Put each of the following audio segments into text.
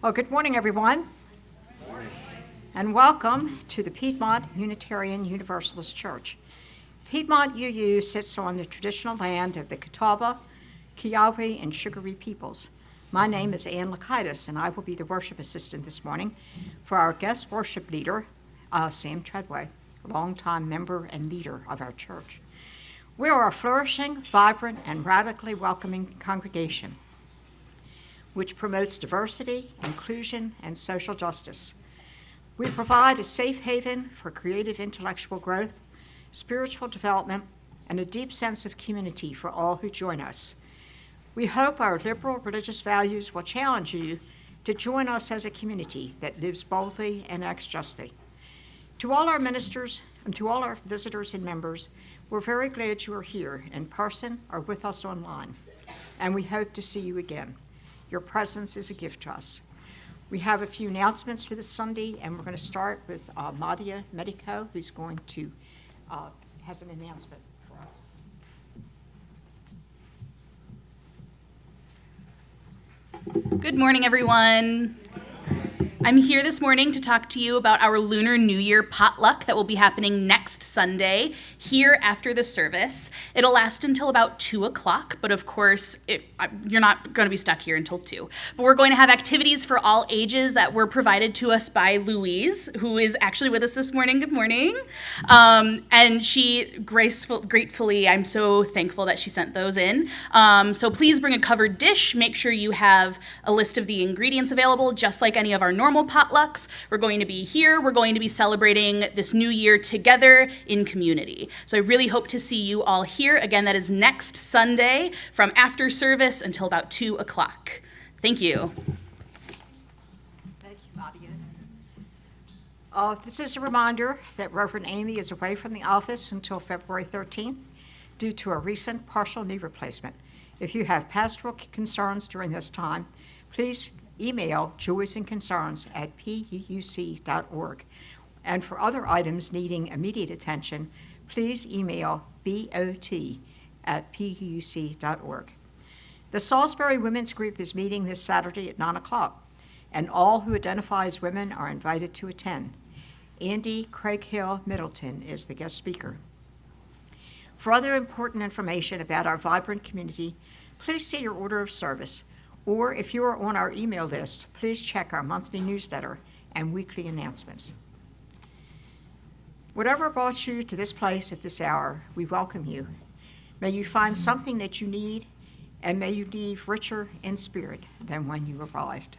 Well, good morning, everyone. Good morning. And welcome to the Piedmont Unitarian Universalist Church. Piedmont UU sits on the traditional land of the Catawba, Kiowa, and Sugaree peoples. My name is Ann Lakaitis, and I will be the worship assistant this morning for our guest worship leader, Sam Treadway, a longtime member and leader of our church. We are a flourishing, vibrant, and radically welcoming congregation which promotes diversity, inclusion, and social justice. We provide a safe haven for creative intellectual growth, spiritual development, and a deep sense of community for all who join us. We hope our liberal religious values will challenge you to join us as a community that lives boldly and acts justly. To all our ministers and to all our visitors and members, we're very glad you are here in person or with us online, and we hope to see you again. Your presence is a gift to us. We have a few announcements for this Sunday, and we're going to start with Amelia Medico, who's going to has an announcement for us. Good morning, everyone. I'm here this morning to talk to you about our Lunar New Year potluck that will be happening next Sunday here after the service. It'll last until about 2 o'clock, but of course, you're not going to be stuck here until 2. But we're going to have activities for all ages that were provided to us by Louise, who is actually with us this morning. Good morning. And she gratefully, I'm so thankful that she sent those in. So please bring a covered dish. Make sure you have a list of the ingredients available, just like any of our normal potlucks. We're going to be here. We're going to be celebrating this new year together in community. So I really hope to see you all here. Again, that is next Sunday from after service until about 2 o'clock. Thank you. Thank you, Nadia. This is a reminder that Reverend Amy is away from the office until February 13th due to a recent partial knee replacement. If you have pastoral concerns during this time, please email joysandconcerns@puuc.org. And for other items needing immediate attention, please email bot@puuc.org. The Salisbury Women's Group is meeting this Saturday at 9 o'clock, and all who identify as women are invited to attend. Andy Craighill Middleton is the guest speaker. For other important information about our vibrant community, please see your order of service. Or if you are on our email list, please check our monthly newsletter and weekly announcements. Whatever brought you to this place at this hour, we welcome you. May you find something that you need, and may you leave richer in spirit than when you arrived.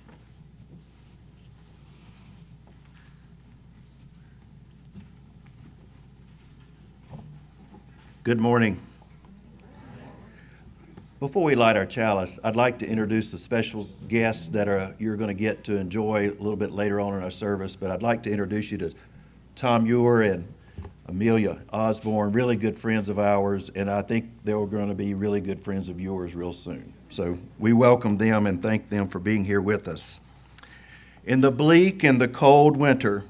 Good morning. Before we light our chalice, I'd like to introduce the special guests that you're going to get to enjoy a little bit later on in our service, but I'd like to introduce you to Tom Eure and Amelia Osborne, really good friends of ours, and I think they're going to be really good friends of yours real soon. So we welcome them and thank them for being here with us. In the bleak and the cold winter,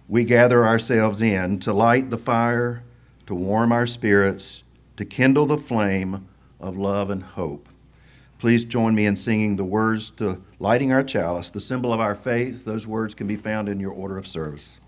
we gather ourselves in to light the fire, to warm our spirits, to kindle the flame of love and hope. Please join me in singing the words to Lighting Our Chalice, the symbol of our faith. Those words can be found in your order of service.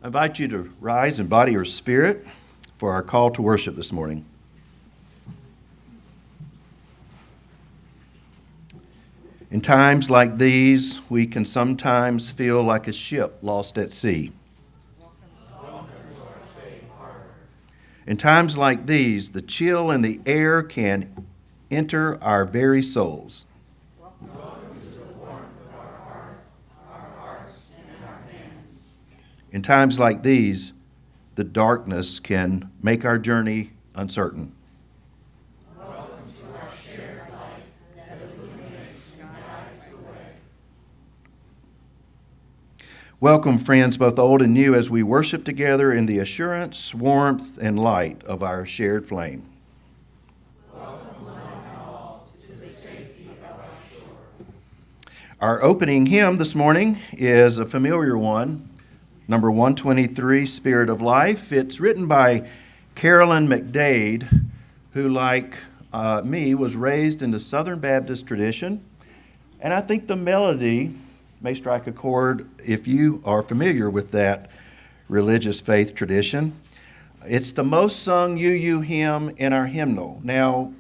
invite you to rise in body or spirit for our call to worship this morning. In times like these, we can sometimes feel like a ship lost at sea. In times like these, the chill in the air can enter our very souls. In times like these, the darkness can make our journey uncertain. Welcome, friends, both old and new, as we worship together in the assurance, warmth, and light of our shared flame. Welcome one and all to the safety of our shore. Our opening hymn this morning is a familiar one, number 123, Spirit of Life. It's written by Carolyn McDade, who, like me, was raised in the Southern Baptist tradition. And I think the melody may strike a chord if you are familiar with that religious faith tradition. It's the most sung UU hymn in our hymnal. Now,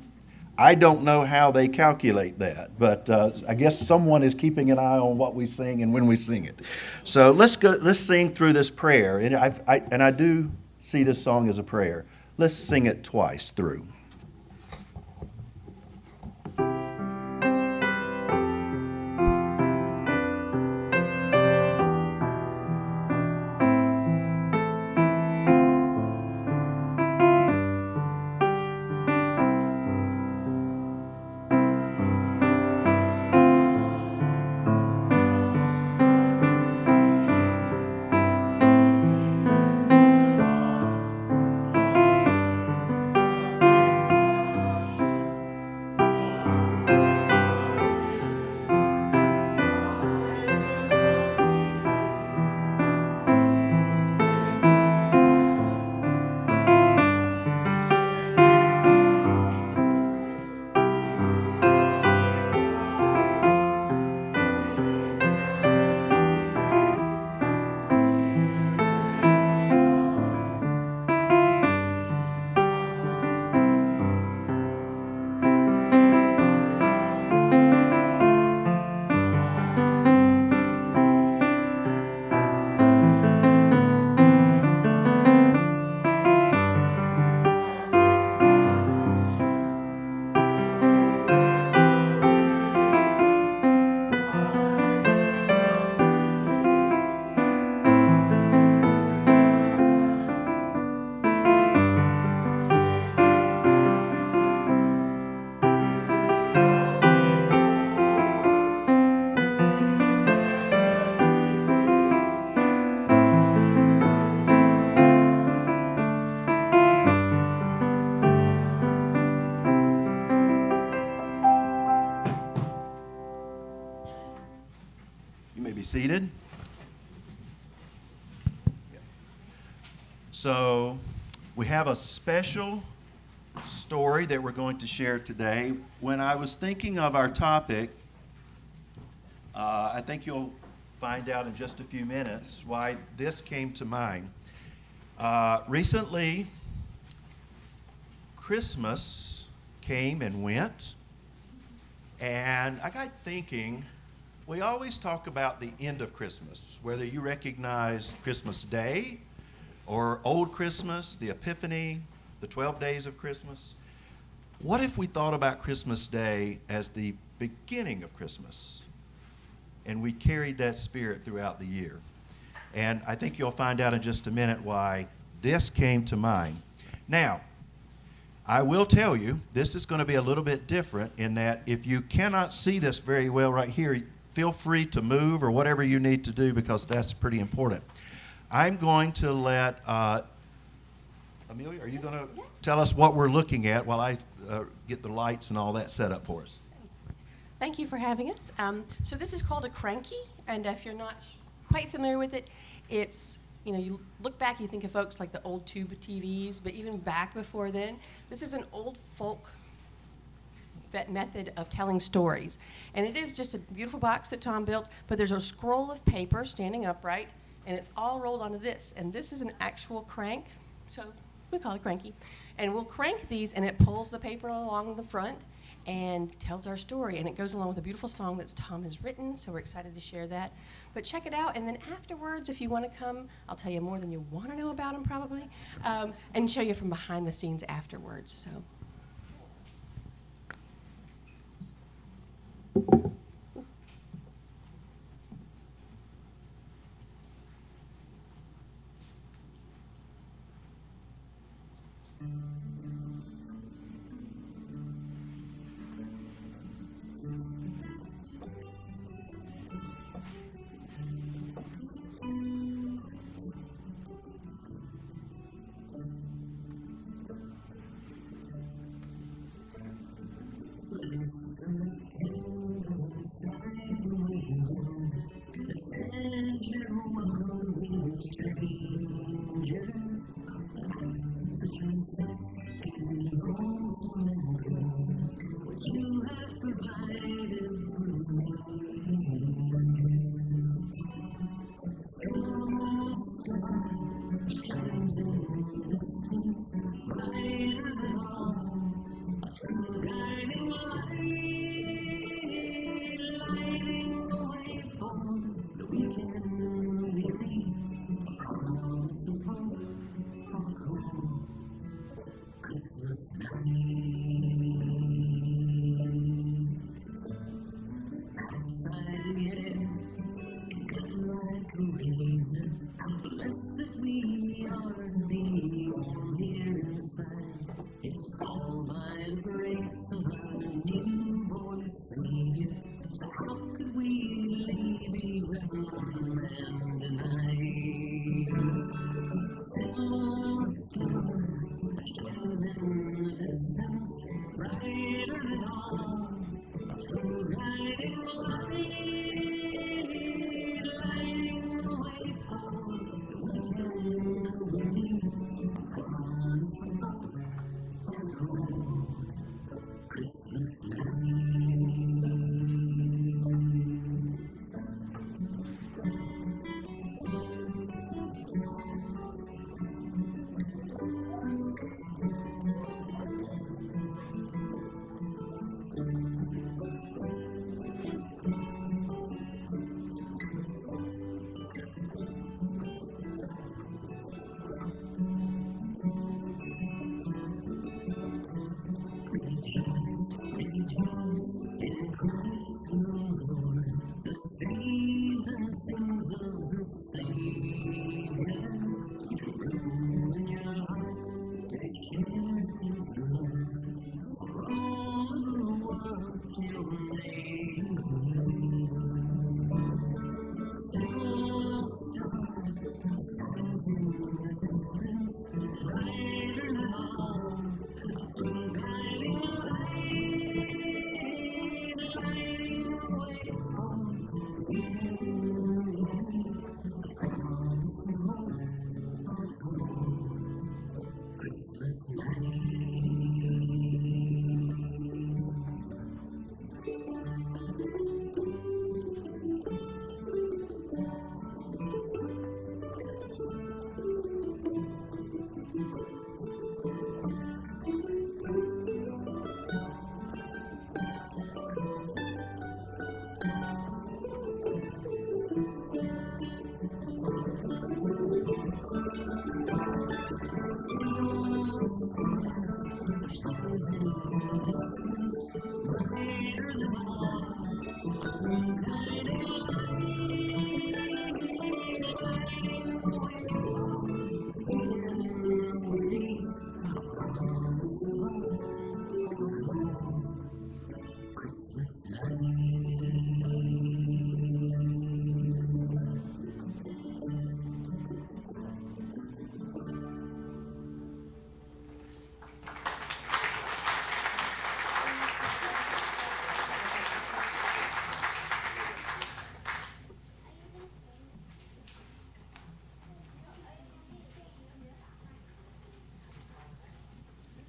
I don't know how they calculate that, but I guess someone is keeping an eye on what we sing and when we sing it. So let's sing through this prayer, and I do see this song as a prayer. Let's sing it twice through. Seated. So we have a special story that we're going to share today. When I was thinking of our topic, I think you'll find out in just a few minutes why this came to mind. Recently, Christmas came and went, and I got thinking, we always talk about the end of Christmas, whether you recognize Christmas Day or Old Christmas, the Epiphany, the 12 days of Christmas. What if we thought about Christmas Day as the beginning of Christmas and we carried that spirit throughout the year? And I think you'll find out in just a minute why this came to mind. Now, I will tell you, this is going to be a little bit different in that if you cannot see this very well right here, feel free to move or whatever you need to do because that's pretty important. I'm going to let Amelia, are you going to tell us what we're looking at while I get the lights and all that set up for us? Thank you for having us. So this is called a cranky, and if you're not quite familiar with it, it's, you look back, you think of folks like the old tube TVs, but even back before then, this is an old folk that method of telling stories. And it is just a beautiful box that Tom built, but there's a scroll of paper standing upright, and it's all rolled onto this. And this is an actual crank, so we call it cranky. And we'll crank these, and it pulls the paper along the front and tells our story. And it goes along with a beautiful song that Tom has written, so we're excited to share that. But check it out, and then afterwards, if you want to come, I'll tell you more than you want to know about them probably, and show you from behind the scenes afterwards. So.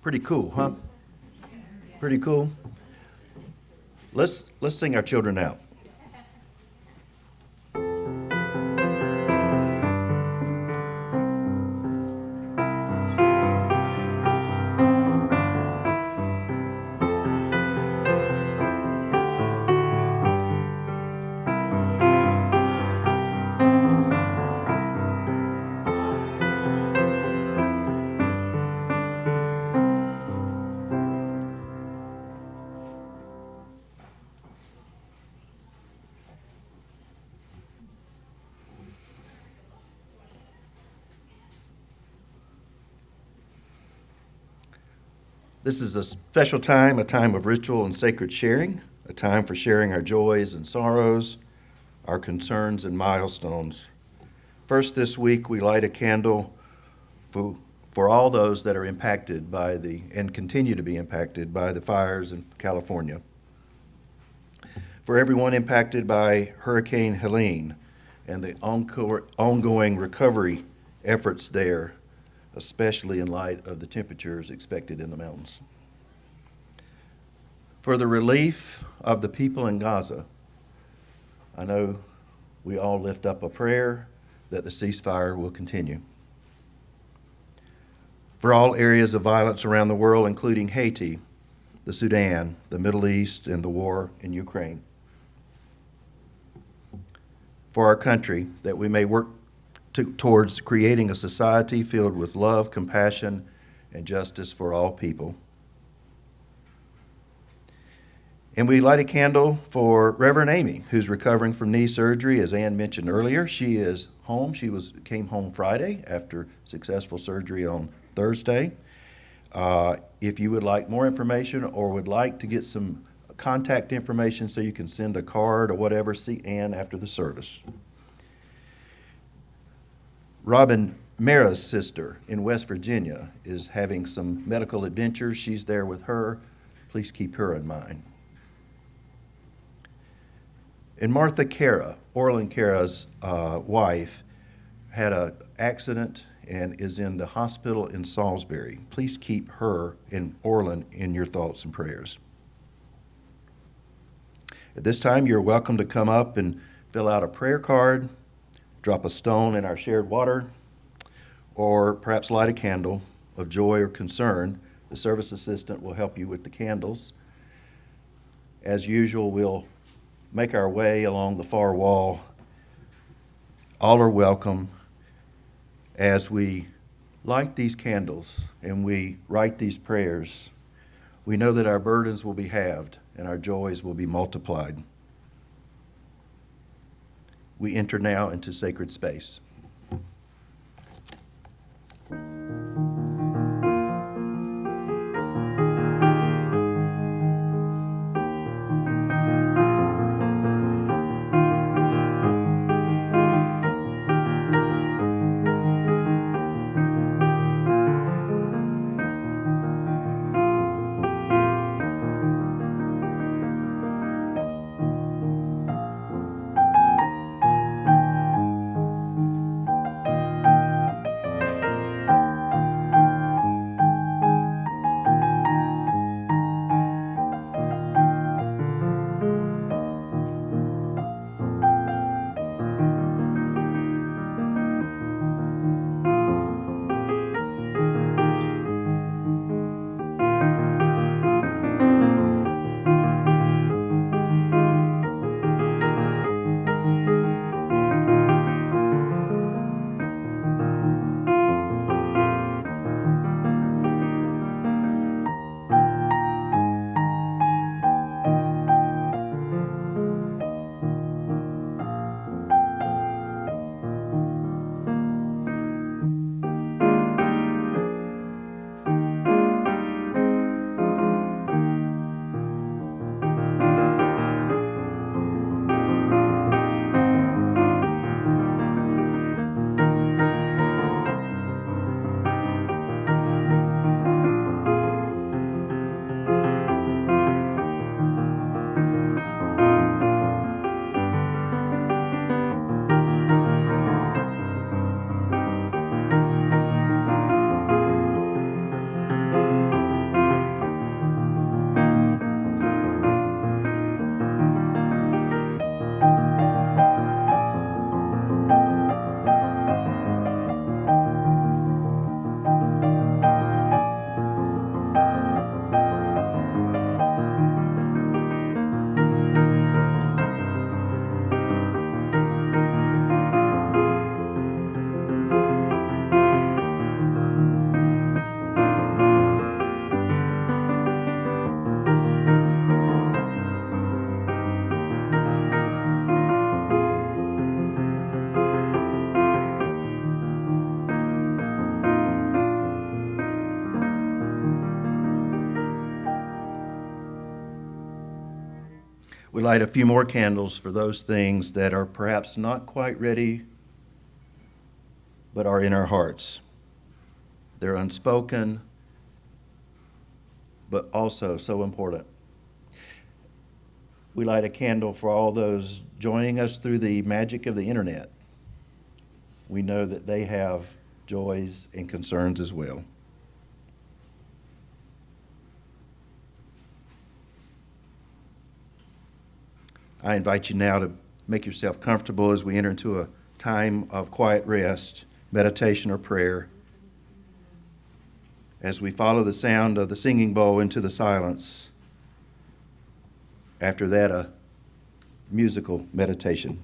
Pretty cool, huh? Pretty cool. Let's sing our children out. This is a special time, a time of ritual and sacred sharing, a time for sharing our joys and sorrows, our concerns and milestones. First this week, we light a candle for all those that are impacted by and continue to be impacted by the fires in California. For everyone impacted by Hurricane Helene and the ongoing recovery efforts there, especially in light of the temperatures expected in the mountains. For the relief of the people in Gaza, I know we all lift up a prayer that the ceasefire will continue. For all areas of violence around the world, including Haiti, the Sudan, the Middle East, and the war in Ukraine. For our country, that we may work towards creating a society filled with love, compassion, and justice for all people. And we light a candle for Reverend Amy, who's recovering from knee surgery, as Ann mentioned earlier. She is home. She came home Friday after successful surgery on Thursday. If you would like more information or would like to get some contact information so you can send a card or whatever, see Ann after the service. Robin Mara's sister in West Virginia is having some medical adventures. She's there with her. Please keep her in mind. And Martha Cara, Orland Cara's wife, had an accident and is in the hospital in Salisbury. Please keep her and Orland in your thoughts and prayers. At this time, you're welcome to come up and fill out a prayer card, drop a stone in our shared water, or perhaps light a candle of joy or concern. The service assistant will help you with the candles. As usual, we'll make our way along the far wall. All are welcome as we light these candles and we write these prayers. We know that our burdens will be halved and our joys will be multiplied. We enter now into sacred space. We light a few more candles for those things that are perhaps not quite ready, but are in our hearts. They're unspoken, but also so important. We light a candle for all those joining us through the magic of the internet. We know that they have joys and concerns as well. I invite you now to make yourself comfortable as we enter into a time of quiet rest, meditation, or prayer, as we follow the sound of the singing bowl into the silence. After that, a musical meditation.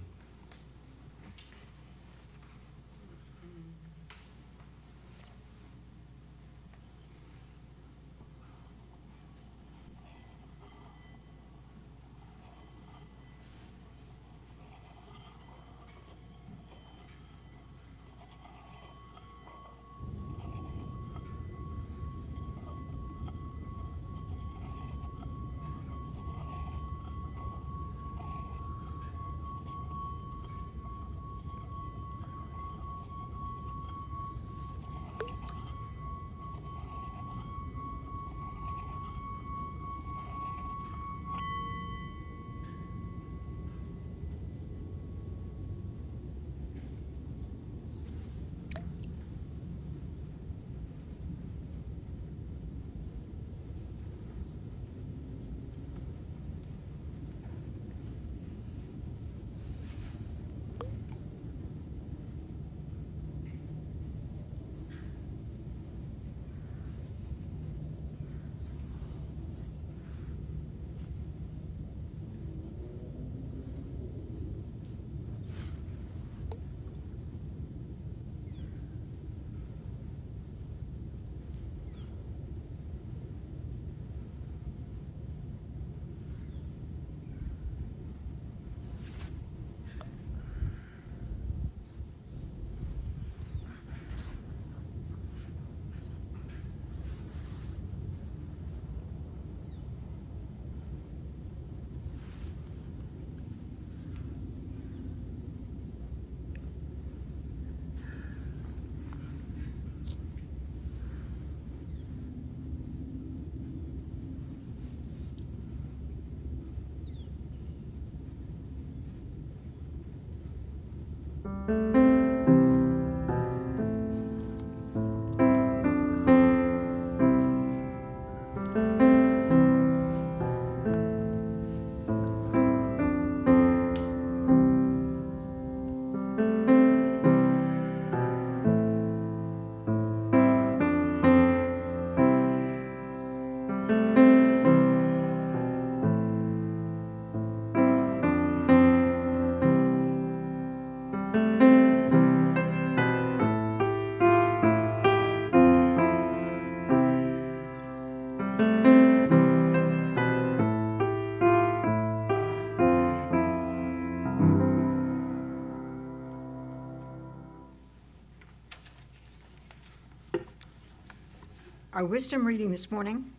Our wisdom reading this morning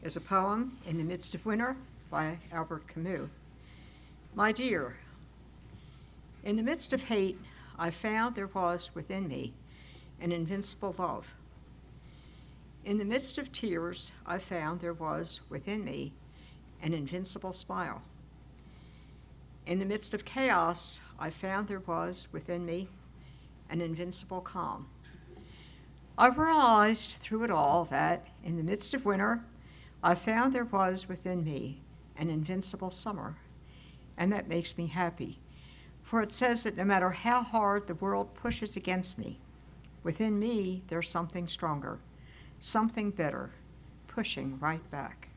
is a poem, In the Midst of Winter, by Albert Camus. My dear, in the midst of hate, I found there was within me an invincible love. In the midst of tears, I found there was within me an invincible smile. In the midst of chaos, I found there was within me an invincible calm. I realized through it all that, in the midst of winter, I found there was within me an invincible summer, and that makes me happy, for it says that no matter how hard the world pushes against me, within me there's something stronger, something better, pushing right back.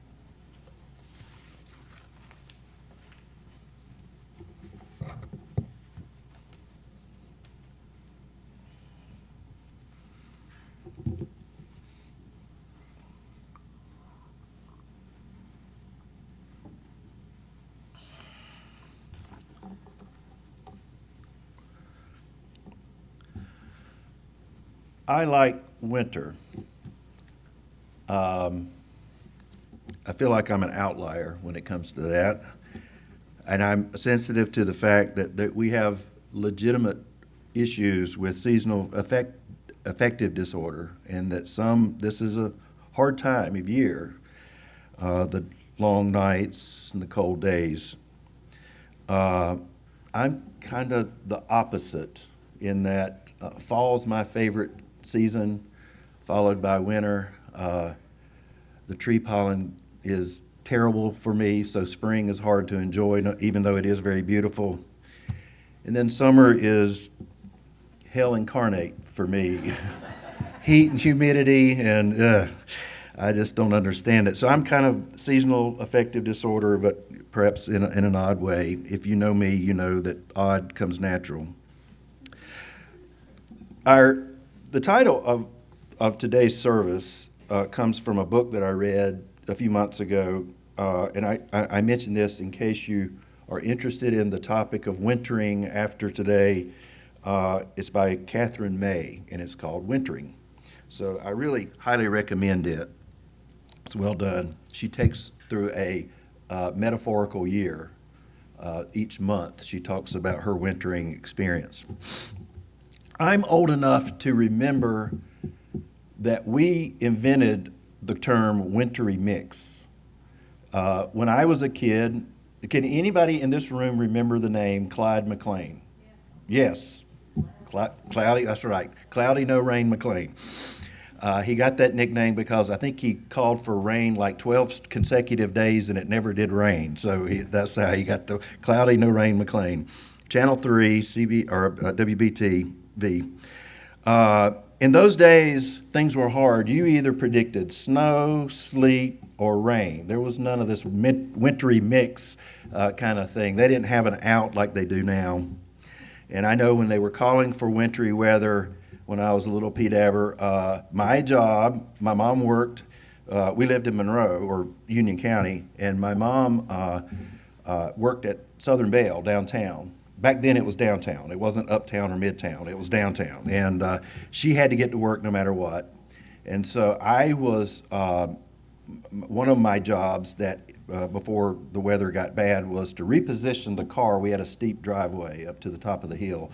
I like winter. I feel like I'm an outlier when it comes to that. And I'm sensitive to the fact that we have legitimate issues with seasonal affective disorder, and that this is a hard time of year, the long nights and the cold days. I'm kind of the opposite in that fall's my favorite season, followed by winter. The tree pollen is terrible for me, so spring is hard to enjoy, even though it is very beautiful. And then summer is hell incarnate for me. Heat and humidity, and I just don't understand it. So I'm kind of seasonal affective disorder, but perhaps in an odd way. If you know me, you know that odd comes natural. The title of today's service comes from a book that I read a few months ago, and I mention this in case you are interested in the topic of wintering after today. It's by Catherine May, and it's called Wintering. So I really highly recommend it. It's well done. She takes through a metaphorical year. Each month she talks about her wintering experience. I'm old enough to remember that we invented the term wintry mix. When I was a kid, can anybody in this room remember the name Clyde McLean? Yes. Cloudy, that's right. Cloudy, no rain McLean. He got that nickname because I think he called for rain like 12 consecutive days and it never did rain. So that's how he got the Cloudy, no rain McLean. Channel 3, WBTV. In those days, things were hard. You either predicted snow, sleet, or rain. There was none of this wintry mix kind of thing. They didn't have an out like they do now. And I know when they were calling for wintry weather when I was a little P-dabber, my job, my mom worked, we lived in Monroe or Union County, and my mom worked at Southern Belle downtown. Back then it was downtown. It wasn't uptown or midtown. It was downtown. And she had to get to work no matter what. And so I was, one of my jobs that before the weather got bad was to reposition the car. We had a steep driveway up to the top of the hill.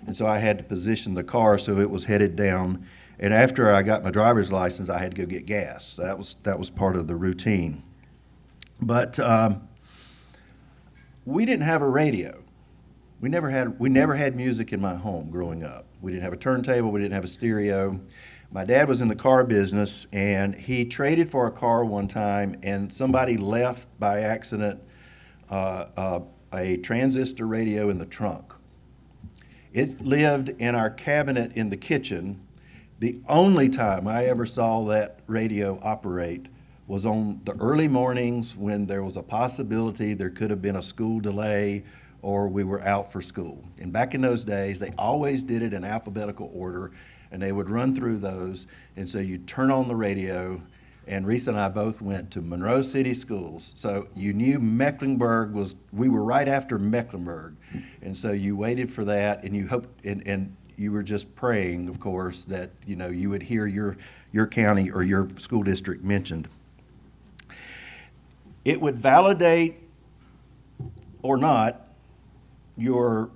And so I had to position the car so it was headed down. And after I got my driver's license, I had to go get gas. That was part of the routine. But we didn't have a radio. We never had music in my home growing up. We didn't have a turntable. We didn't have a stereo. My dad was in the car business, and he traded for a car one time, and somebody left by accident a transistor radio in the trunk. It lived in our cabinet in the kitchen. The only time I ever saw that radio operate was on the early mornings when there was a possibility there could have been a school delay or we were out for school. And back in those days, they always did it in alphabetical order, and they would run through those. And so you'd turn on the radio, and Risa and I both went to Monroe City schools. So you knew we were right after Mecklenburg. And so you waited for that, and you hoped, and you were just praying, of course, that you would hear your county or your school district mentioned. It would validate or not your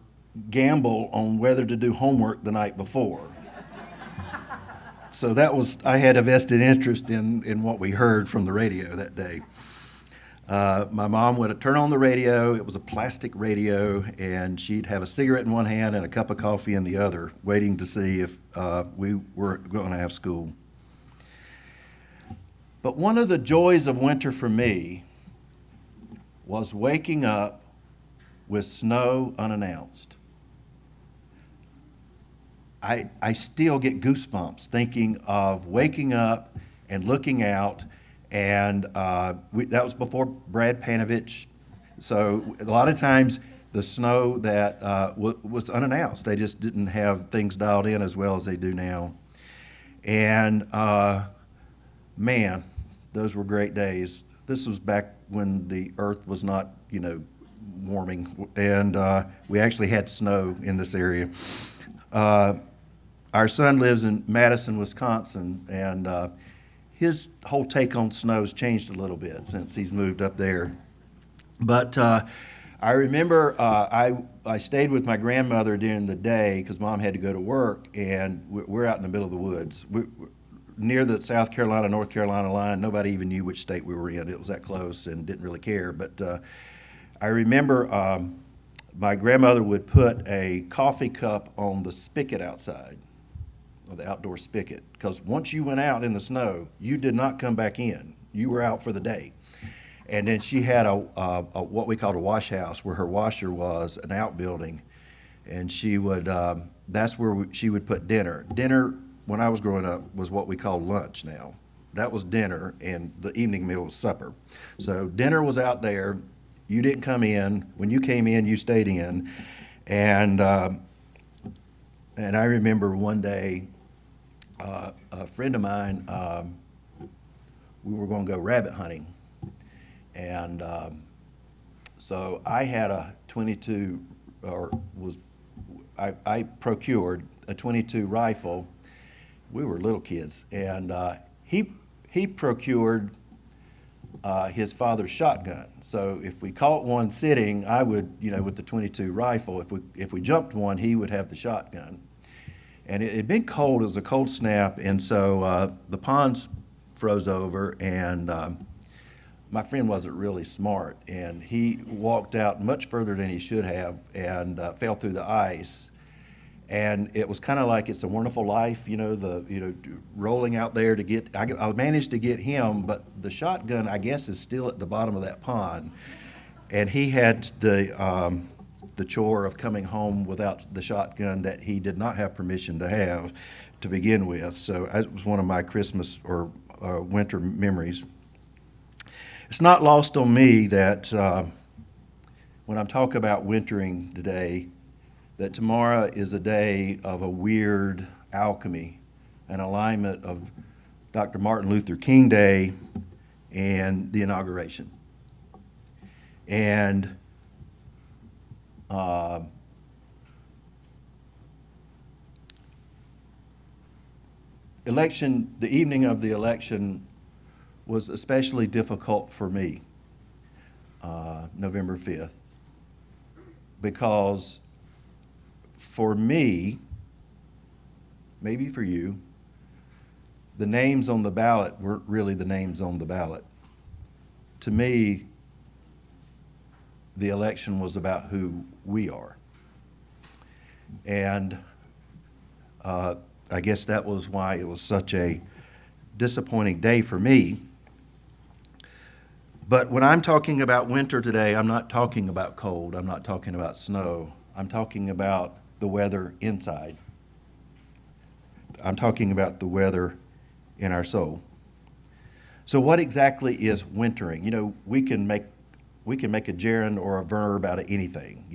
gamble on whether to do homework the night before. So I had a vested interest in what we heard from the radio that day. My mom would turn on the radio. It was a plastic radio, and she'd have a cigarette in one hand and a cup of coffee in the other, waiting to see if we were going to have school. But one of the joys of winter for me was waking up with snow unannounced. I still get goosebumps thinking of waking up and looking out, and that was before Brad Panovich. So a lot of times the snow that was unannounced. They just didn't have things dialed in as well as they do now. And man, those were great days. This was back when the earth was not, warming, and we actually had snow in this area. Our son lives in Madison, Wisconsin, and his whole take on snow's changed a little bit since he's moved up there. But I remember I stayed with my grandmother during the day because Mom had to go to work, and we're out in the middle of the woods. We're near the South Carolina, North Carolina line. Nobody even knew which state we were in. It was that close and didn't really care. But I remember my grandmother would put a coffee cup on the spigot outside, or the outdoor spigot, because once you went out in the snow, you did not come back in. You were out for the day. And then she had a what we called a wash house, where her washer was an outbuilding, and she would that's where she would put dinner. Dinner, when I was growing up, was what we call lunch now. That was dinner, and the evening meal was supper. So dinner was out there. You didn't come in. When you came in, you stayed in. And I remember one day, a friend of mine, we were going to go rabbit hunting. And so I had a 22, I procured a 22 rifle. We were little kids, and he procured his father's shotgun. So if we caught one sitting, I would, with the 22 rifle. If we jumped one, he would have the shotgun. And it had been cold. It was a cold snap, and so the ponds froze over, and my friend wasn't really smart, and he walked out much further than he should have and fell through the ice. And it was kind of like It's a Wonderful Life, rolling out there to get. I managed to get him, but the shotgun, I guess, is still at the bottom of that pond, and he had the chore of coming home without the shotgun that he did not have permission to have to begin with. So it was one of my Christmas or winter memories. It's not lost on me that when I'm talking about wintering today, that tomorrow is a day of a weird alchemy, an alignment of Dr. Martin Luther King Day and the inauguration. And the evening of the election was especially difficult for me, November 5th, because for me, maybe for you, the names on the ballot weren't really the names on the ballot. To me, the election was about who we are. And I guess that was why it was such a disappointing day for me. But when I'm talking about winter today, I'm not talking about cold. I'm not talking about snow. I'm talking about the weather inside. I'm talking about the weather in our soul. So what exactly is wintering? We can make a gerund or a verb out of anything.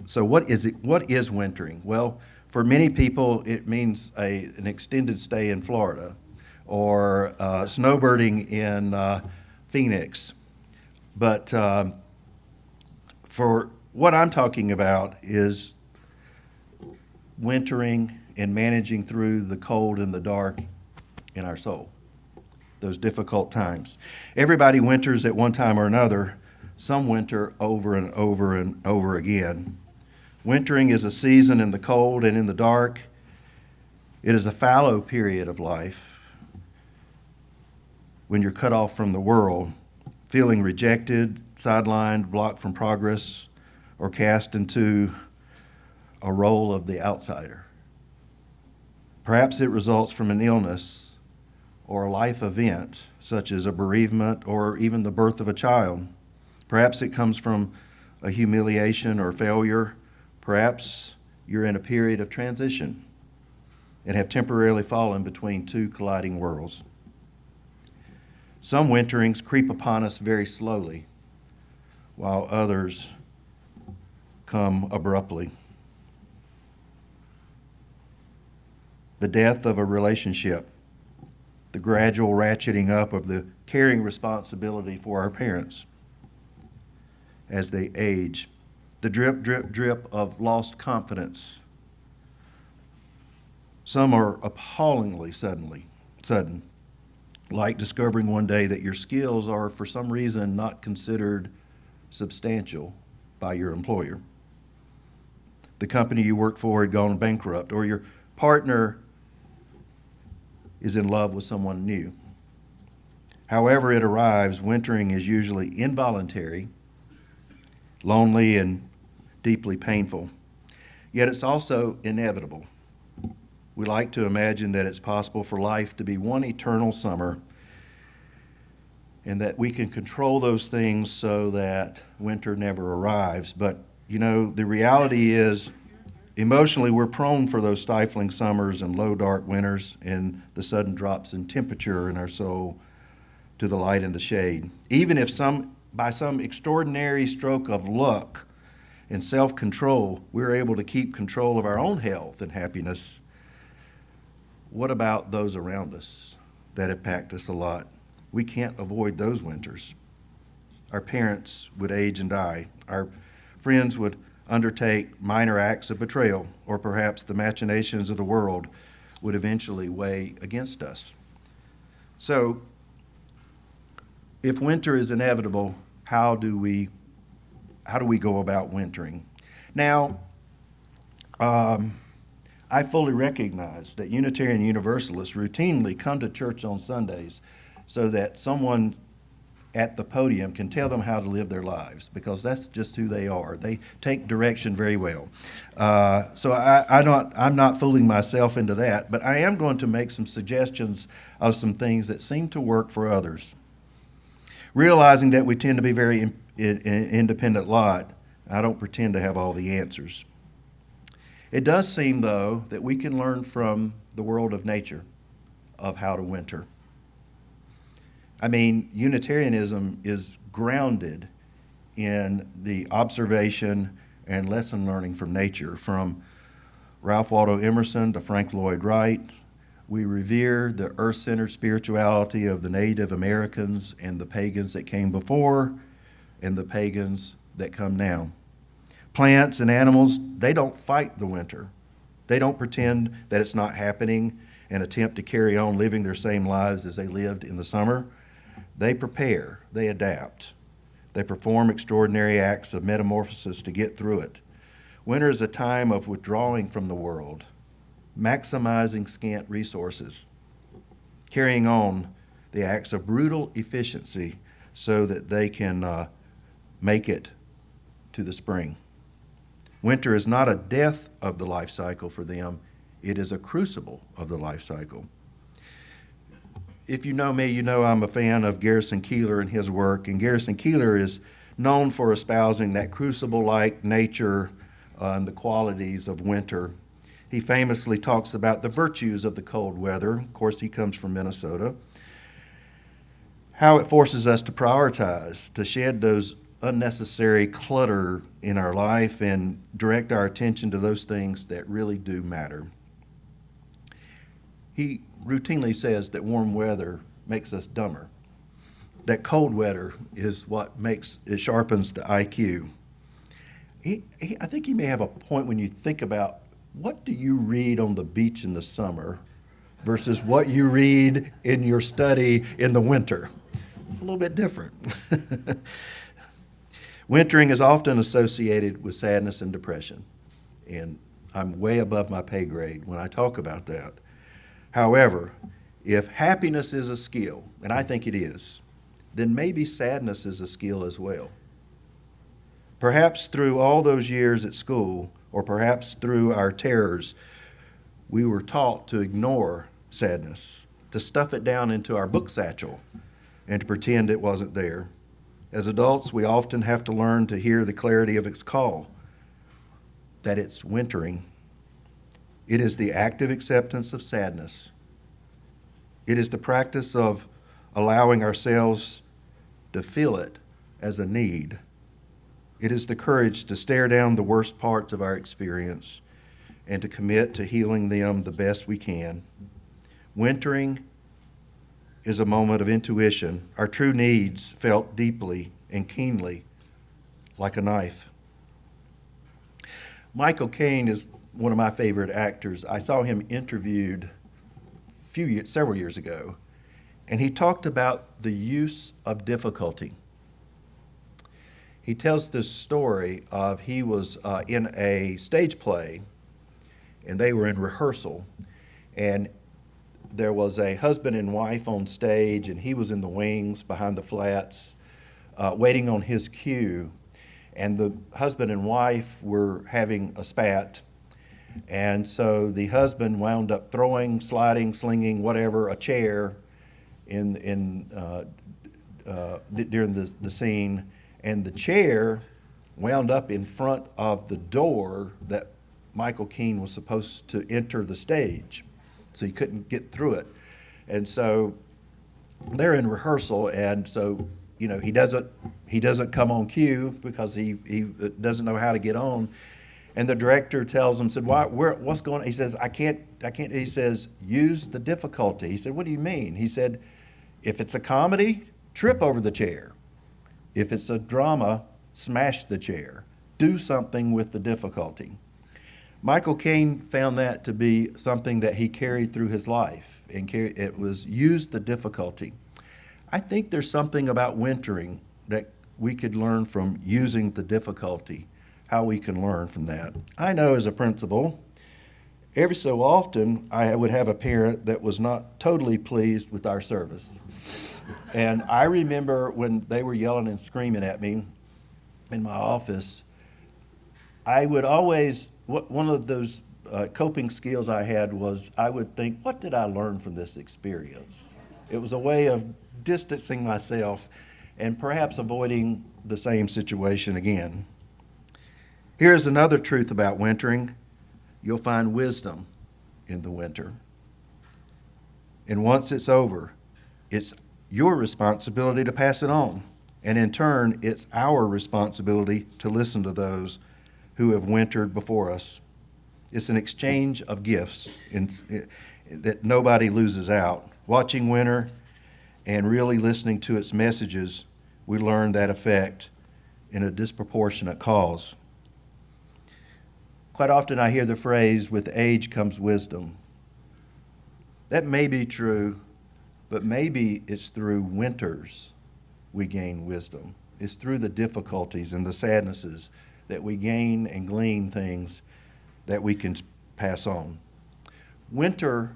So what is it? What is wintering? Well, for many people, it means an extended stay in Florida, or snowbirding in Phoenix. But for what I'm talking about is wintering and managing through the cold and the dark in our soul, those difficult times. Everybody winters at one time or another. Some winter over and over and over again. Wintering is a season in the cold and in the dark. It is a fallow period of life when you're cut off from the world, feeling rejected, sidelined, blocked from progress, or cast into a role of the outsider. Perhaps it results from an illness or a life event, such as a bereavement or even the birth of a child. Perhaps it comes from a humiliation or failure. Perhaps you're in a period of transition and have temporarily fallen between two colliding worlds. Some winterings creep upon us very slowly, while others come abruptly. The death of a relationship, the gradual ratcheting up of the caring responsibility for our parents as they age, the drip, drip, drip of lost confidence. Some are appallingly sudden, like discovering one day that your skills are for some reason not considered substantial by your employer. The company you work for had gone bankrupt, or your partner is in love with someone new. However it arrives, wintering is usually involuntary, lonely, and deeply painful. Yet it's also inevitable. We like to imagine that it's possible for life to be one eternal summer and that we can control those things so that winter never arrives. But, you know, the reality is emotionally we're prone for those stifling summers and low, dark winters and the sudden drops in temperature in our soul to the light and the shade. Even if by some extraordinary stroke of luck and self-control, we're able to keep control of our own health and happiness, what about those around us that impact us a lot? We can't avoid those winters. Our parents would age and die. Our friends would undertake minor acts of betrayal, or perhaps the machinations of the world would eventually weigh against us. So, if winter is inevitable, how do we go about wintering? Now, I fully recognize that Unitarian Universalists routinely come to church on Sundays so that someone at the podium can tell them how to live their lives, because that's just who they are. They take direction very well. So I'm not fooling myself into that, but I am going to make some suggestions of some things that seem to work for others. Realizing that we tend to be very independent lot, I don't pretend to have all the answers. It does seem, though, that we can learn from the world of nature of how to winter. I mean, Unitarianism is grounded in the observation and lesson learning from nature. From Ralph Waldo Emerson to Frank Lloyd Wright, we revere the earth-centered spirituality of the Native Americans and the pagans that came before and the pagans that come now. Plants and animals, they don't fight the winter. They don't pretend that it's not happening and attempt to carry on living their same lives as they lived in the summer. They prepare, they adapt. They perform extraordinary acts of metamorphosis to get through it. Winter is a time of withdrawing from the world, maximizing scant resources, carrying on the acts of brutal efficiency so that they can make it to the spring. Winter is not a death of the life cycle for them. It is a crucible of the life cycle. If you know me, you know I'm a fan of Garrison Keillor and his work, and Garrison Keillor is known for espousing that crucible-like nature and the qualities of winter. He famously talks about the virtues of the cold weather. Of course, he comes from Minnesota. How it forces us to prioritize, to shed those unnecessary clutter in our life and direct our attention to those things that really do matter. He routinely says that warm weather makes us dumber, that cold weather is what sharpens the IQ. I think he may have a point when you think about what do you read on the beach in the summer versus what you read in your study in the winter. It's a little bit different. Wintering is often associated with sadness and depression, and I'm way above my pay grade when I talk about that. However, if happiness is a skill, and I think it is, then maybe sadness is a skill as well. Perhaps through all those years at school, or perhaps through our terrors, we were taught to ignore sadness, to stuff it down into our book satchel, and to pretend it wasn't there. As adults, we often have to learn to hear the clarity of its call, that it's wintering. It is the active acceptance of sadness. It is the practice of allowing ourselves to feel it as a need. It is the courage to stare down the worst parts of our experience and to commit to healing them the best we can. Wintering is a moment of intuition, our true needs felt deeply and keenly like a knife. Michael Caine is one of my favorite actors. I saw him interviewed several years ago, and he talked about the use of difficulty. he tells this story of he was in a stage play, and they were in rehearsal, and there was a husband and wife on stage, and he was in the wings behind the flats, waiting on his cue. And the husband and wife were having a spat, and so the husband wound up throwing, sliding, slinging, whatever, a chair during the scene, and the chair wound up in front of the door that Michael Keene was supposed to enter the stage, so he couldn't get through it. And so they're in rehearsal, and so he doesn't come on cue because he doesn't know how to get on. And the director tells him, what's going on? He says, I can't. He says, use the difficulty. He said, what do you mean? He said, if it's a comedy, trip over the chair. If it's a drama, smash the chair. Do something with the difficulty. Michael Caine found that to be something that he carried through his life, and it was use the difficulty. I think there's something about wintering that we could learn from using the difficulty, how we can learn from that. I know as a principal, every so often I would have a parent that was not totally pleased with our service. And I remember when they were yelling and screaming at me in my office, I would always, one of those coping skills I had was I would think, what did I learn from this experience? It was a way of distancing myself and perhaps avoiding the same situation again. Here's another truth about wintering. You'll find wisdom in the winter. And once it's over, it's your responsibility to pass it on. And in turn, it's our responsibility to listen to those who have wintered before us. It's an exchange of gifts that nobody loses out. Watching winter and really listening to its messages, we learn that effect in a disproportionate cause. Quite often I hear the phrase, with age comes wisdom. That may be true, but maybe it's through winters we gain wisdom. It's through the difficulties and the sadnesses that we gain and glean things that we can pass on. Winter,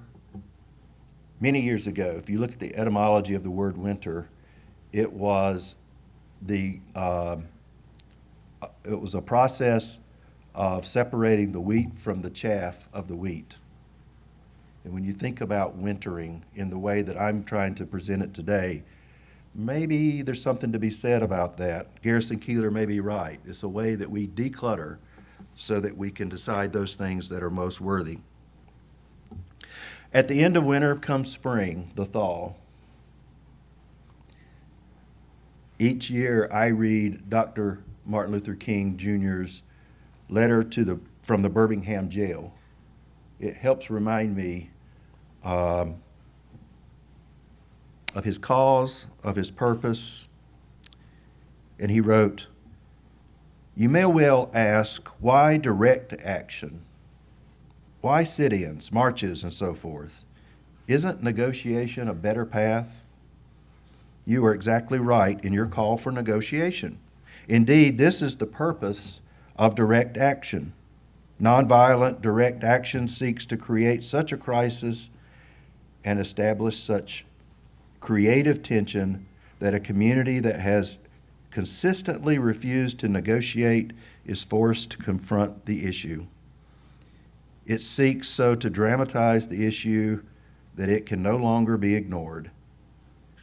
many years ago, if you look at the etymology of the word winter, it was a process of separating the wheat from the chaff of the wheat. And when you think about wintering in the way that I'm trying to present it today, maybe there's something to be said about that. Garrison Keillor may be right. It's a way that we declutter so that we can decide those things that are most worthy. At the end of winter comes spring, the thaw. Each year I read Dr. Martin Luther King Jr.'s letter from the Birmingham jail. It helps remind me of his cause, of his purpose. And he wrote, "You may well ask, why direct action? Why sit-ins, marches, and so forth? Isn't negotiation a better path? You are exactly right in your call for negotiation. Indeed, this is the purpose of direct action. Nonviolent direct action seeks to create such a crisis and establish such creative tension that a community that has consistently refused to negotiate is forced to confront the issue. It seeks so to dramatize the issue that it can no longer be ignored.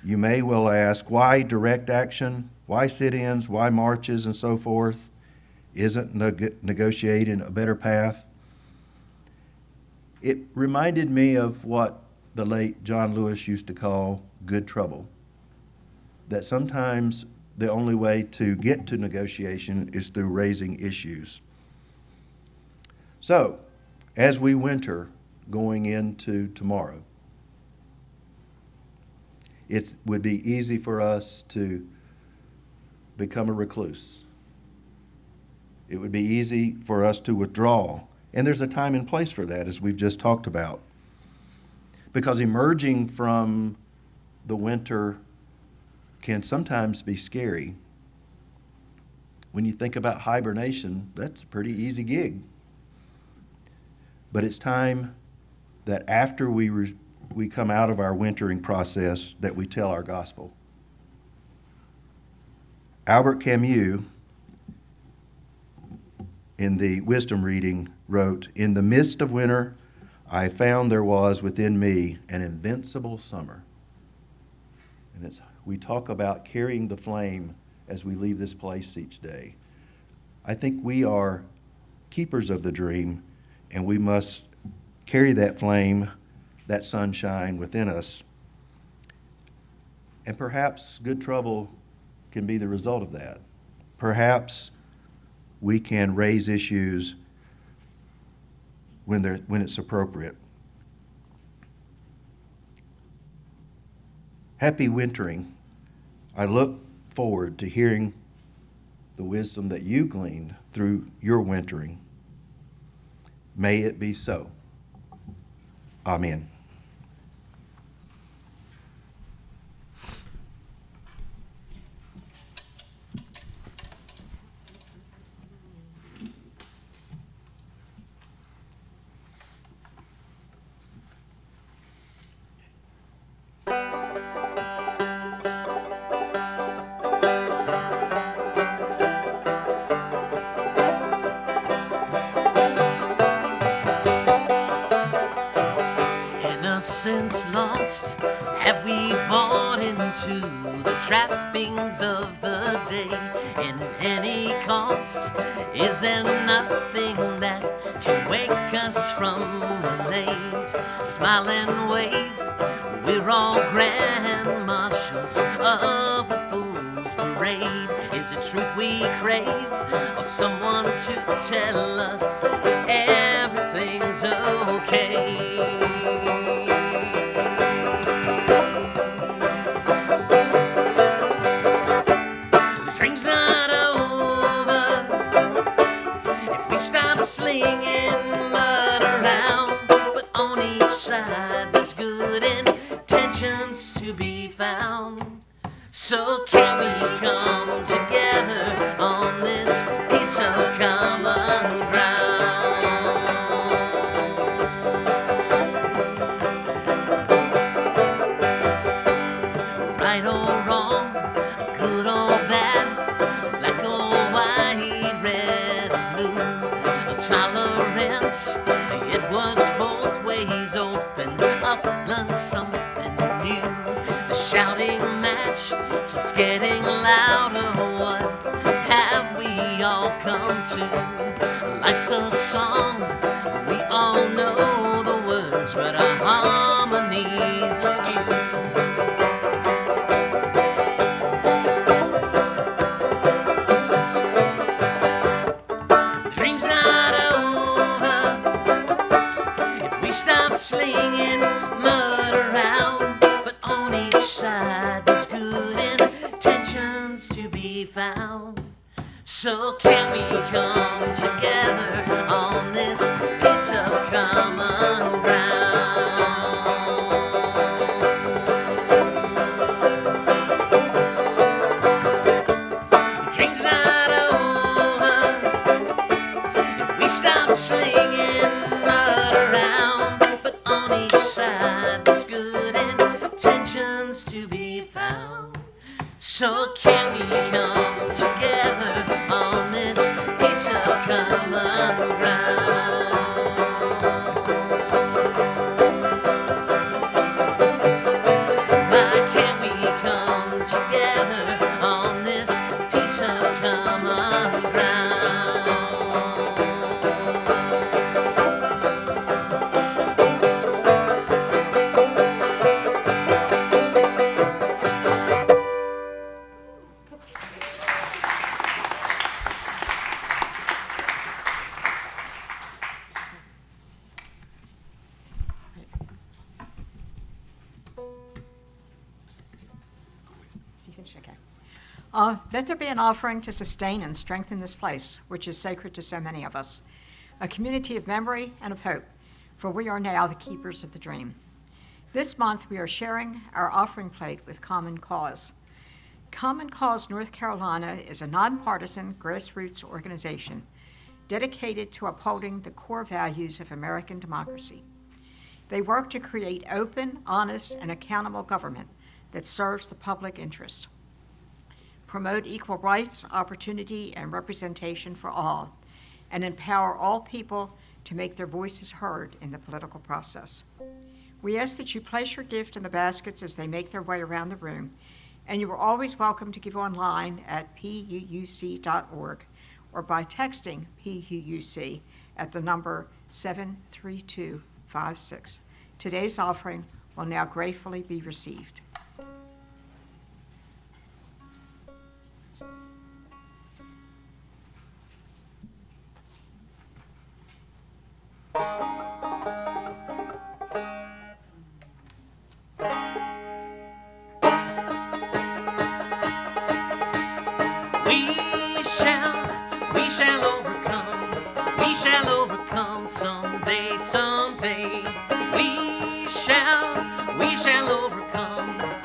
You may well ask, why direct action? Why sit-ins? Why marches and so forth? Isn't negotiating a better path?" It reminded me of what the late John Lewis used to call good trouble. That sometimes the only way to get to negotiation is through raising issues. So, as we winter going into tomorrow, it would be easy for us to become a recluse. It would be easy for us to withdraw. And there's a time and place for that, as we've just talked about. Because emerging from the winter can sometimes be scary. when you think about hibernation, that's a pretty easy gig. But it's time that after we come out of our wintering process, that we tell our gospel. Albert Camus, in the wisdom reading, wrote, "In the midst of winter, I found there was within me an invincible summer." And we talk about carrying the flame as we leave this place each day. I think we are keepers of the dream, and we must carry that flame, that sunshine within us. And perhaps good trouble can be the result of that. Perhaps we can raise issues when it's appropriate. Happy wintering. I look forward to hearing the wisdom that you gleaned through your wintering. May it be so. Amen. Innocence lost, have we bought into the trappings of the day? And at any cost, is there nothing that can wake us from the laze? Smile and wave, we're all grand marshals of the fool's parade. Is it truth we crave, or someone to tell us everything's okay? Slinging mud around, but on each side there's good intentions to be found. So can we come together on this piece of common ground? Right or wrong, good or bad, black or white, red or blue, tolerance, it works both ways. Open up, learn something new. The shouting match keeps getting louder. What have we all come to? Life's a song, we all know the words, but our harmony's askew. Slinging mud around, but on each side there's good intentions to be found. So can we come together on this piece of common ground? The dream's not over if we stop slinging mud around. On each side there's good intentions to be found. So can we come together on this piece of common ground? Why can't we come together on this piece of common ground? Let there be an offering to sustain and strengthen this place, which is sacred to so many of us, a community of memory and of hope, for we are now the keepers of the dream. This month, we are sharing our offering plate with Common Cause. Common Cause North Carolina is a nonpartisan grassroots organization dedicated to upholding the core values of American democracy. They work to create open, honest, and accountable government that serves the public interest, promote equal rights, opportunity, and representation for all, and empower all people to make their voices heard in the political process. We ask that you place your gift in the baskets as they make their way around the room, and you are always welcome to give online at puuc.org or by texting PUUC at the number 73256. Today's offering will now gratefully be received. We shall overcome someday, someday. We shall overcome someday.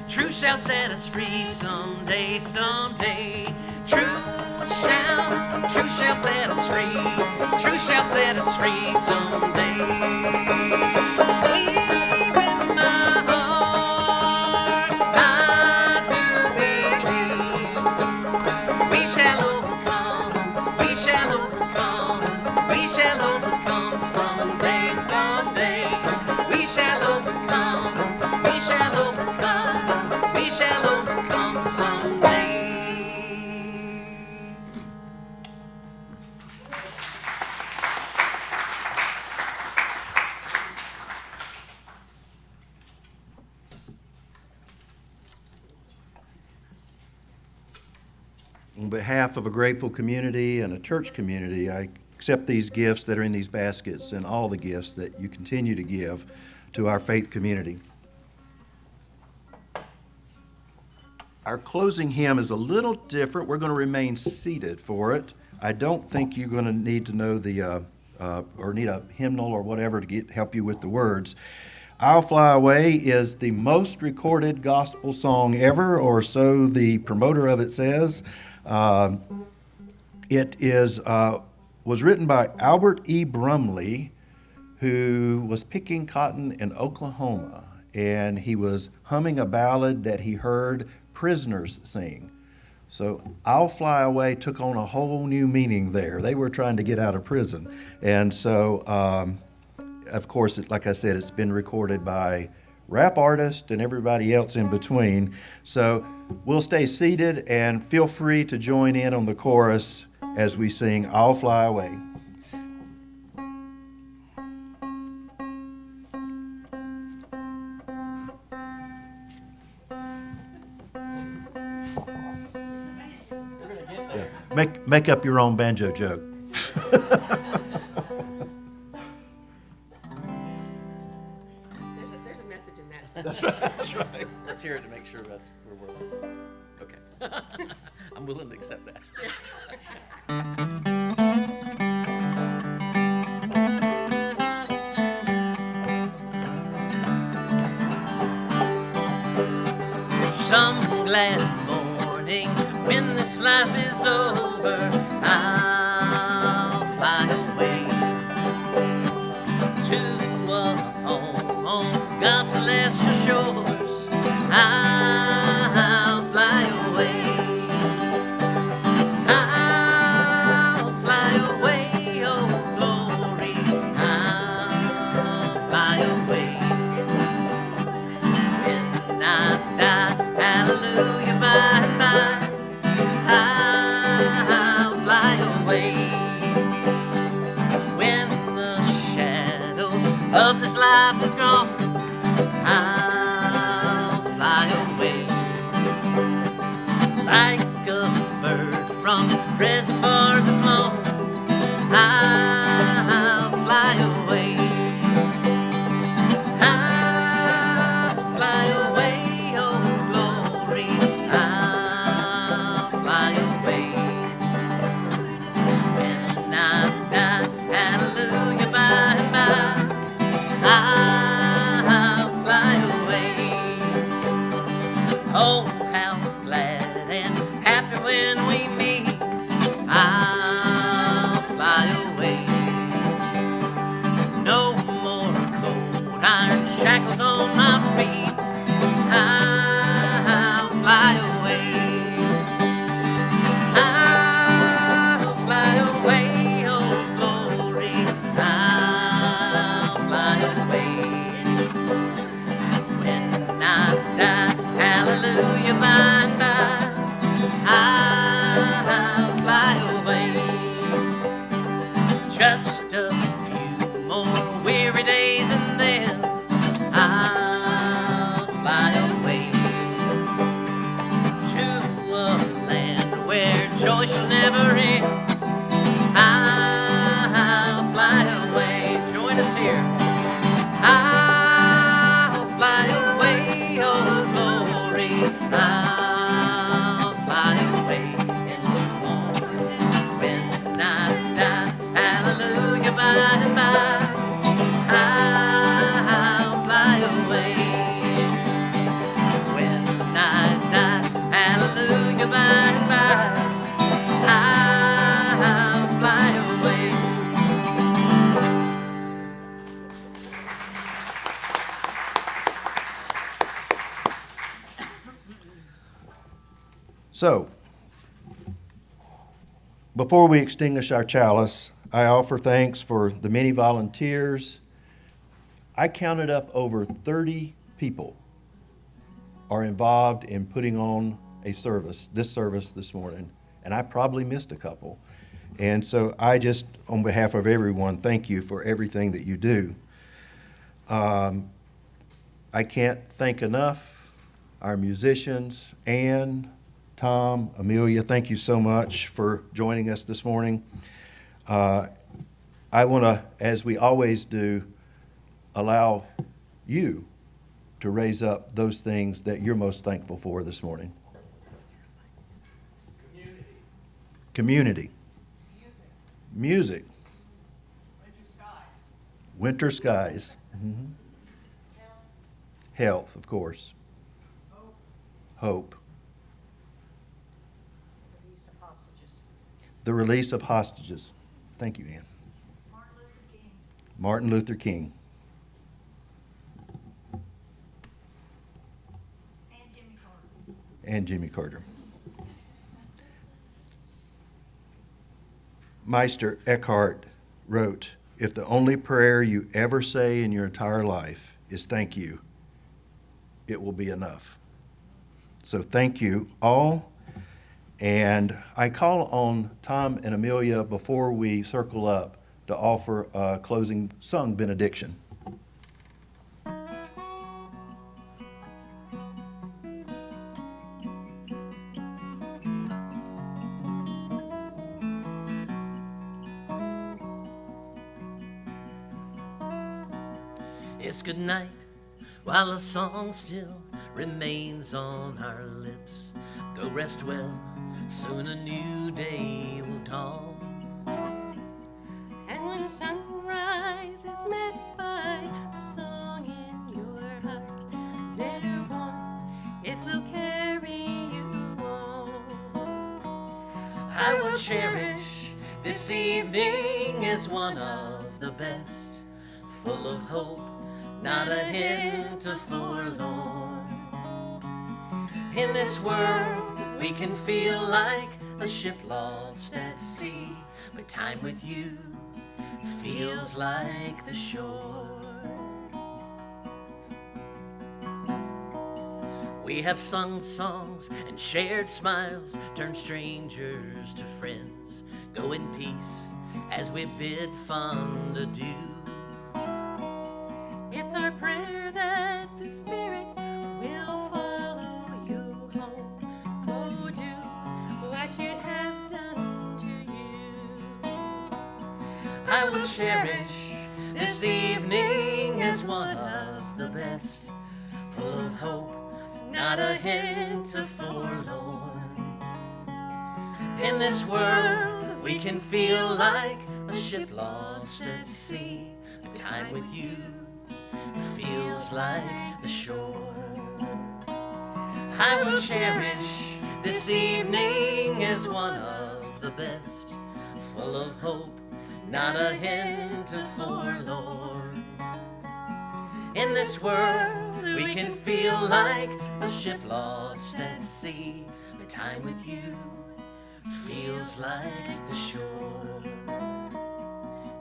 Truth shall set us free someday, someday. Truth shall set us free. Truth shall set us free someday. Deep in my heart, I do believe we shall overcome. We shall overcome. We shall overcome someday, someday. We shall overcome. We shall overcome. We shall overcome someday. On behalf of a grateful community and a church community, I accept these gifts that are in these baskets and all the gifts that you continue to give to our faith community. Our closing hymn is a little different. We're going to remain seated for it. I don't think you're going to need to know the or need a hymnal or whatever to help you with the words. I'll Fly Away is the most recorded gospel song ever, or so the promoter of it says. It was written by Albert E. Brumley, who was picking cotton in Oklahoma, and he was humming a ballad that he heard prisoners sing. So I'll Fly Away took on a whole new meaning there. They were trying to get out of prison. And so, of course, like I said, it's been recorded by rap artist, and everybody else in between. So we'll stay seated and feel free to join in on the chorus as we sing I'll Fly Away. Make up your own banjo joke. There's a message in that. That's right. Let's hear it to make sure that's where we're okay. I'm willing to accept that. Some glad morning when this life is over, I'll fly away to a home on God's celestial shores. I'll fly away. I'll fly away, oh glory. I'll fly away. When I die, hallelujah, by and by, I'll fly away. When the shadows of this life is gone, I'll fly away. Like a bird from prison bars have flown, I'll fly away. I'll fly away, oh glory, I'll fly away. When I die, hallelujah, by and by, I'll fly away. Oh, how glad and happy when we meet, I'll fly away. No more cold iron shackles on my feet, I'll fly away. I'll fly away, oh glory, I'll fly away. When I die, hallelujah, by and by, I'll fly away. Just a few more weary days and then I'll fly away to a land where joy shall never end. I'll fly away. Join us here. I'll fly away, oh glory. I'll fly away in the morning when I die. Hallelujah, by and by, I'll fly away. When I die, hallelujah, by and by, I'll fly away. So, before we extinguish our chalice, I offer thanks for the many volunteers. I counted up over 30 people are involved in putting on a service this morning, and I probably missed a couple. And so I just, on behalf of everyone, thank you for everything that you do. I can't thank enough our musicians, Ann, Tom, Amelia, thank you so much for joining us this morning. I want to, as we always do, allow you to raise up those things that you're most thankful for this morning. Community. Music. Winter skies. Mm-hmm. Health, of course. Hope. The release of hostages. Thank you, Ann. Martin Luther King. And Jimmy Carter. Meister Eckhart wrote, "If the only prayer you ever say in your entire life is thank you, it will be enough. So thank you all. And I call on Tom and Amelia before we circle up to offer a closing sung benediction. It's good night while the song still remains on our lips. Go rest well, soon a new day will dawn. And when sunrise is met by a song in your heart, their warmth, it will carry you on. I will cherish this evening as one of the best, full of hope, not a hint of forlorn. In this world, we can feel like a ship lost at sea, but time with you feels like the shore. We have sung songs and shared smiles, turned strangers to friends. Go in peace as we bid fond adieu. It's our prayer that the Spirit will follow you home. Oh, do what you'd have done to you. I will cherish this evening as one of the best, full of hope, not a hint of forlorn. In this world, we can feel like a ship lost at sea, but time with you feels like the shore. I will cherish this evening as one of the best, full of hope, not a hint of forlorn. In this world, we can feel like a ship lost at sea, but time with you feels like the shore.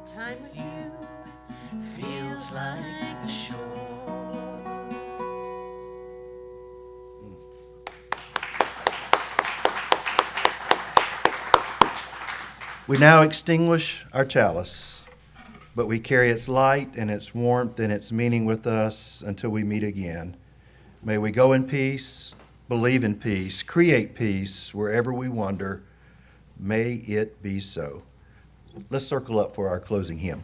Time with you Feels like the shore. We now extinguish our chalice, but we carry its light and its warmth and its meaning with us until we meet again. May we go in peace, believe in peace, create peace wherever we wander. May it be so. Let's circle up for our closing hymn.